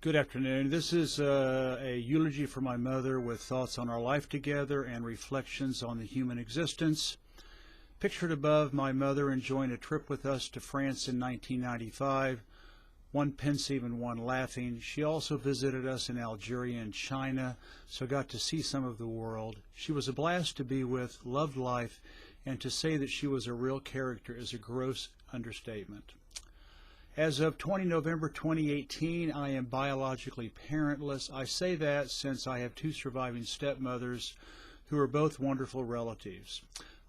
Good afternoon. This is a eulogy for my mother with thoughts on our life together and reflections on the human existence. Pictured above, my mother enjoying a trip with us to France in 1995, one pensive and one laughing. She also visited us in Algeria and China, so got to see some of the world. She was a blast to be with, loved life, and to say that she was a real character is a gross understatement. As of November 2018, I am biologically parentless. I say that since I have two surviving stepmothers who are both wonderful relatives.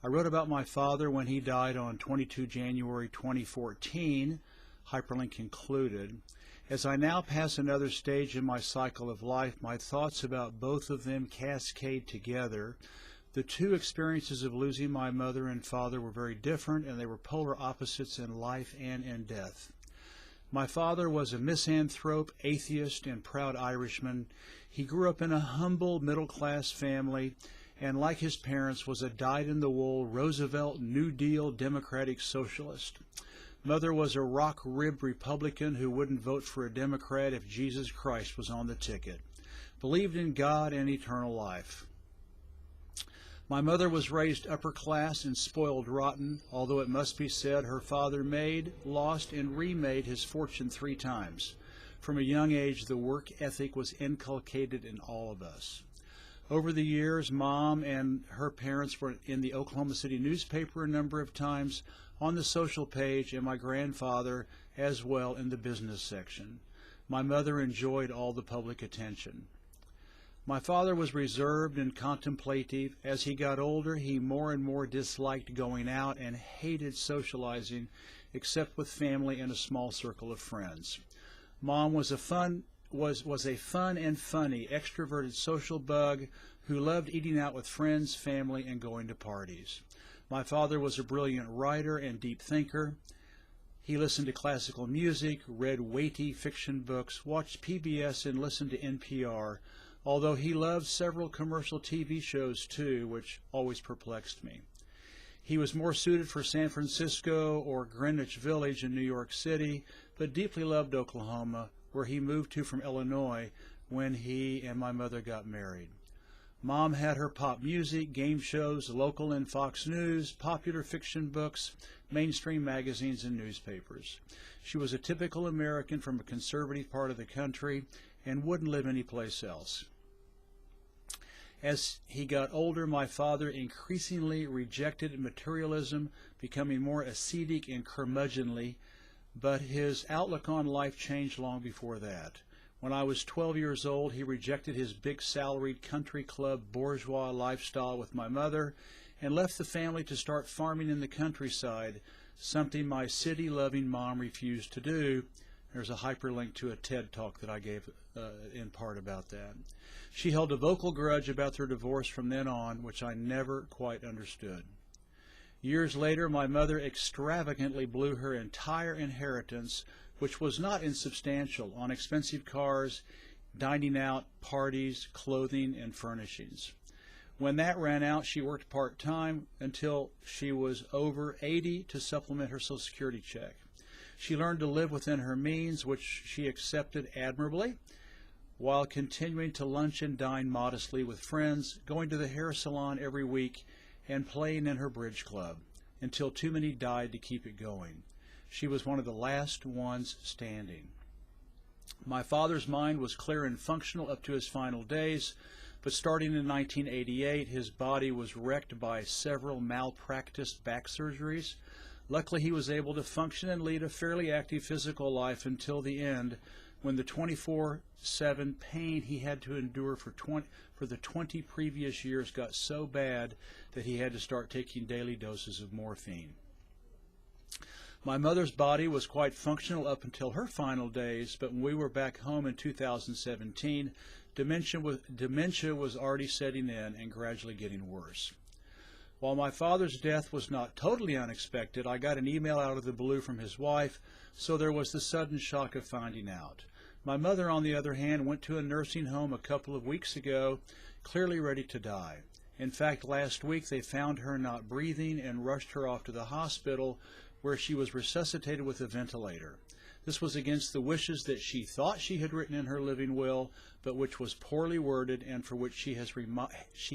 I wrote about my father when he died on 22 January 2014, hyperlink included. As I now pass another stage in my cycle of life, my thoughts about both of them cascade together. The two experiences of losing my mother and father were very different, and they were polar opposites in life and in death. My father was a misanthrope, atheist, and proud Irishman. He grew up in a humble, middle-class family, and like his parents, was a dyed-in-the-wool Roosevelt New Deal Democratic socialist. Mother was a rock-ribbed Republican who wouldn't vote for a Democrat if Jesus Christ was on the ticket. Believed in God and eternal life. My mother was raised upper class and spoiled rotten, although it must be said her father made, lost, and remade his fortune 3 times. From a young age, the work ethic was inculcated in all of us. Over the years, Mom and her parents were in the Oklahoma City newspaper a number of times, on the social page, and my grandfather as well in the business section. My mother enjoyed all the public attention. My father was reserved and contemplative. As he got older, he more and more disliked going out and hated socializing, except with family and a small circle of friends. Mom was a fun and funny, extroverted social bug who loved eating out with friends, family, and going to parties. My father was a brilliant writer and deep thinker. He listened to classical music, read weighty fiction books, watched PBS, and listened to NPR, although he loved several commercial TV shows too, which always perplexed me. He was more suited for San Francisco or Greenwich Village in New York City, but deeply loved Oklahoma, where he moved to from Illinois when he and my mother got married. Mom had her pop music, game shows, local and Fox News, popular fiction books, mainstream magazines, and newspapers. She was a typical American from a conservative part of the country and wouldn't live anyplace else. As he got older, my father increasingly rejected materialism, becoming more ascetic and curmudgeonly, but his outlook on life changed long before that. When I was 12 years old, he rejected his big salaried country club bourgeois lifestyle with my mother and left the family to start farming in the countryside, something my city-loving mom refused to do. There's a hyperlink to a TED Talk that I gave in part about that. She held a vocal grudge about their divorce from then on, which I never quite understood. Years later, my mother extravagantly blew her entire inheritance, which was not insubstantial, on expensive cars, dining out, parties, clothing, and furnishings. When that ran out, she worked part-time until she was over 80 to supplement her Social Security check. She learned to live within her means, which she accepted admirably, while continuing to lunch and dine modestly with friends, going to the hair salon every week, and playing in her bridge club, until too many died to keep it going. She was one of the last ones standing. My father's mind was clear and functional up to his final days, but starting in 1988, his body was wrecked by several malpracticed back surgeries. Luckily, he was able to function and lead a fairly active physical life until the end, when the 24/7 pain he had to endure for the 20 previous years got so bad that he had to start taking daily doses of morphine. My mother's body was quite functional up until her final days, but when we were back home in 2017, dementia was already setting in and gradually getting worse. While my father's death was not totally unexpected, I got an email out of the blue from his wife, so there was the sudden shock of finding out. My mother, on the other hand, went to a nursing home a couple of weeks ago, clearly ready to die. In fact, last week they found her not breathing and rushed her off to the hospital, where she was resuscitated with a ventilator. This was against the wishes that she thought she had written in her living will, but which was poorly worded and for which she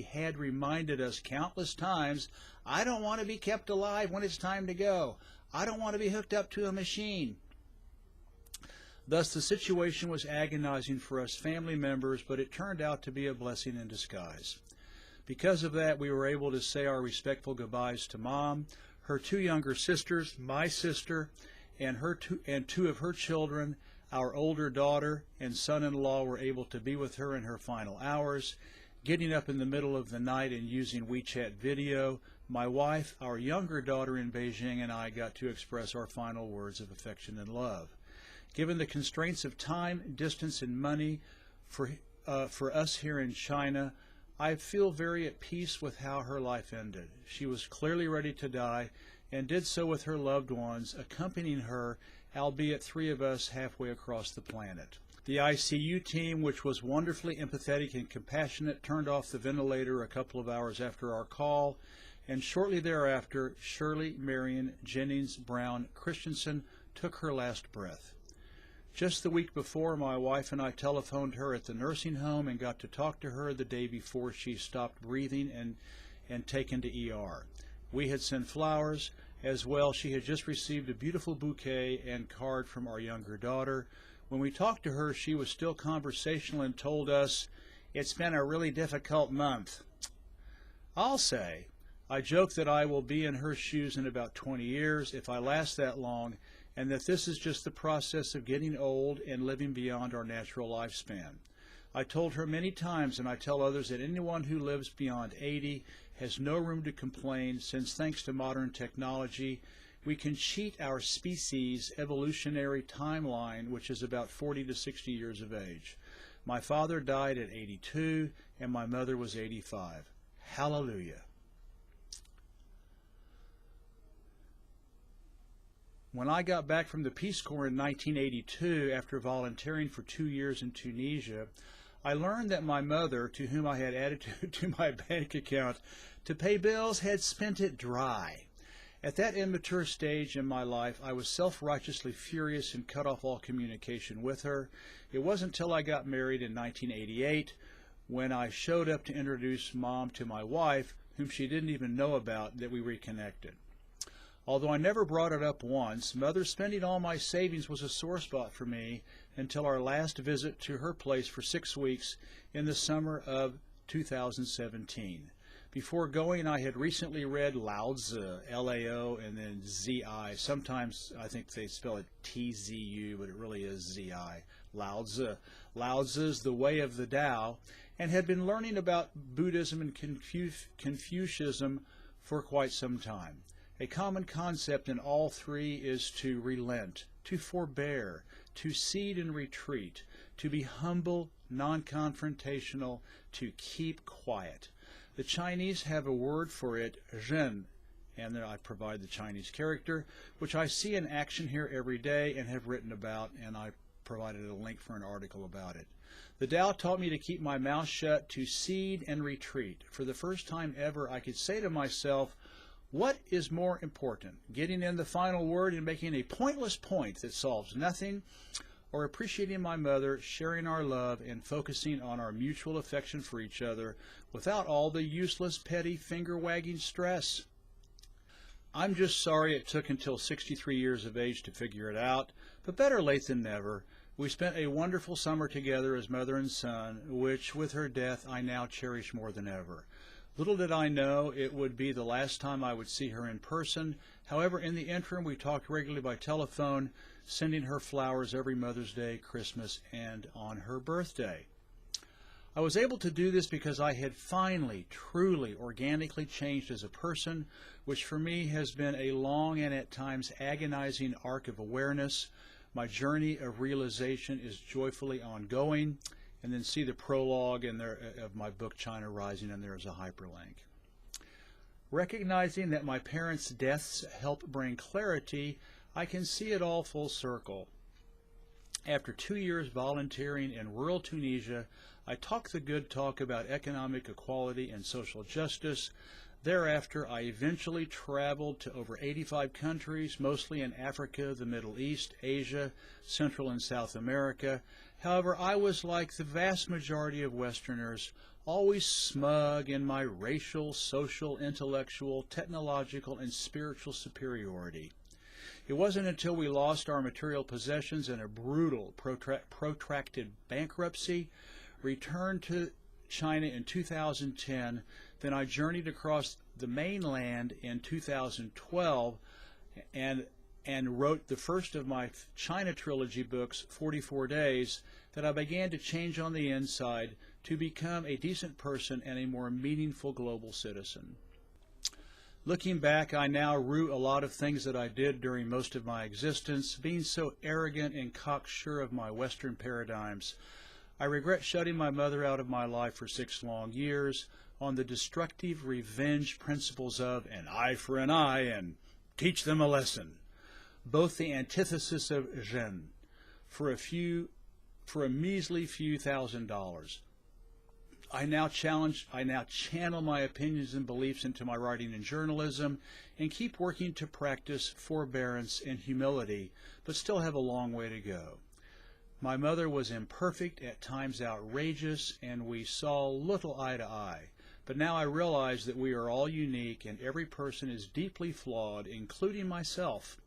had reminded us countless times, I don't want to be kept alive when it's time to go. I don't want to be hooked up to a machine. Thus, the situation was agonizing for us family members, but it turned out to be a blessing in disguise. Because of that, we were able to say our respectful goodbyes to Mom, her two younger sisters, my sister, and two of her children. Our older daughter and son-in-law were able to be with her in her final hours. Getting up in the middle of the night and using WeChat video, my wife, our younger daughter in Beijing, and I got to express our final words of affection and love. Given the constraints of time, distance, and money for us here in China, I feel very at peace with how her life ended. She was clearly ready to die and did so with her loved ones, accompanying her, albeit three of us halfway across the planet. The ICU team, which was wonderfully empathetic and compassionate, turned off the ventilator a couple of hours after our call, and shortly thereafter, Shirley Marion Jennings Brown Christensen took her last breath. Just the week before, my wife and I telephoned her at the nursing home and got to talk to her the day before she stopped breathing and taken to ER. We had sent flowers. As well, she had just received a beautiful bouquet and card from our younger daughter. When we talked to her, she was still conversational and told us, "It's been a really difficult month." I'll say, I joke that I will be in her shoes in about 20 years if I last that long, and that this is just the process of getting old and living beyond our natural lifespan. I told her many times, and I tell others, that anyone who lives beyond 80 has no room to complain, since thanks to modern technology, we can cheat our species' evolutionary timeline, which is about 40 to 60 years of age. My father died at 82, and my mother was 85. Hallelujah. When I got back from the Peace Corps in 1982, after volunteering for 2 years in Tunisia, I learned that my mother, to whom I had added to my bank account to pay bills, had spent it dry. At that immature stage in my life, I was self-righteously furious and cut off all communication with her. It wasn't until I got married in 1988, when I showed up to introduce Mom to my wife, whom she didn't even know about, that we reconnected. Although I never brought it up once, Mother spending all my savings was a sore spot for me until our last visit to her place for 6 weeks in the summer of 2017. Before going, I had recently read Lao Tzu, L-A-O, and then Z-I. Sometimes I think they spell it T-Z-U, but it really is Z-I. Lao Tzu. Lao Tzu's The Way of the Tao, and had been learning about Buddhism and Confucianism for quite some time. A common concept in all three is to relent, to forbear, to cede and retreat, to be humble, non-confrontational, to keep quiet. The Chinese have a word for it, zhen, and I provide the Chinese character, which I see in action here every day and have written about, and I provided a link for an article about it. The Tao taught me to keep my mouth shut, to cede and retreat. For the first time ever, I could say to myself, what is more important, getting in the final word and making a pointless point that solves nothing, or appreciating my mother, sharing our love, and focusing on our mutual affection for each other without all the useless, petty, finger-wagging stress? I'm just sorry it took until 63 years of age to figure it out, but better late than never. We spent a wonderful summer together as mother and son, which, with her death, I now cherish more than ever. Little did I know it would be the last time I would see her in person. However, in the interim, we talked regularly by telephone, sending her flowers every Mother's Day, Christmas, and on her birthday. I was able to do this because I had finally, truly, organically changed as a person, which for me has been a long and at times agonizing arc of awareness. My journey of realization is joyfully ongoing. And then see the prologue of my book, China Rising, and there's a hyperlink. Recognizing that my parents' deaths helped bring clarity, I can see it all full circle. After 2 years volunteering in rural Tunisia, I talk the good talk about economic equality and social justice. Thereafter, I eventually traveled to over 85 countries, mostly in Africa, the Middle East, Asia, Central and South America. However, I was like the vast majority of Westerners, always smug in my racial, social, intellectual, technological, and spiritual superiority. It wasn't until we lost our material possessions in a brutal, protracted bankruptcy, returned to China in 2010, then I journeyed across the mainland in 2012 and wrote the first of my China trilogy books, 44 Days, that I began to change on the inside to become a decent person and a more meaningful global citizen. Looking back, I now rue a lot of things that I did during most of my existence, being so arrogant and cocksure of my Western paradigms. I regret shutting my mother out of my life for 6 long years on the destructive revenge principles of an eye for an eye and teach them a lesson, both the antithesis of Zen, for a measly few $1,000s. I now channel my opinions and beliefs into my writing and journalism and keep working to practice forbearance and humility, but still have a long way to go. My mother was imperfect, at times outrageous, and we saw little eye to eye. But now I realize that we are all unique and every person is deeply flawed, including myself.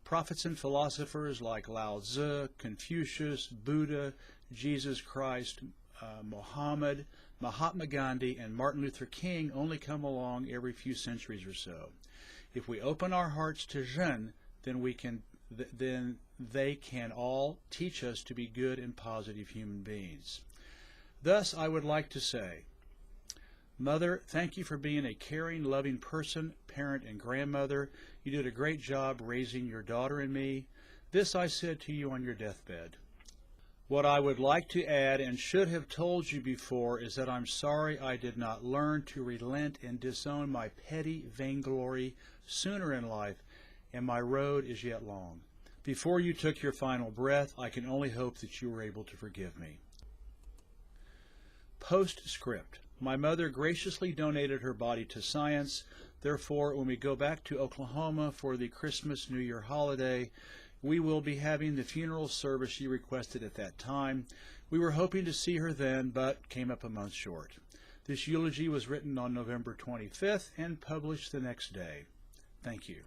Prophets and philosophers like Lao Tzu, Confucius, Buddha, Jesus Christ, Muhammad, Mahatma Gandhi, and Martin Luther King only come along every few centuries or so. If we open our hearts to Zen, then they can all teach us to be good and positive human beings. Thus, I would like to say, Mother, thank you for being a caring, loving person, parent, and grandmother. You did a great job raising your daughter and me. This I said to you on your deathbed. What I would like to add and should have told you before is that I'm sorry I did not learn to relent and disown my petty vainglory sooner in life, and my road is yet long. Before you took your final breath, I can only hope that you were able to forgive me. Postscript. My mother graciously donated her body to science. Therefore, when we go back to Oklahoma for the Christmas-New Year holiday, we will be having the funeral service she requested at that time. We were hoping to see her then, but came up a month short. This eulogy was written on November 25th and published the next day. Thank you.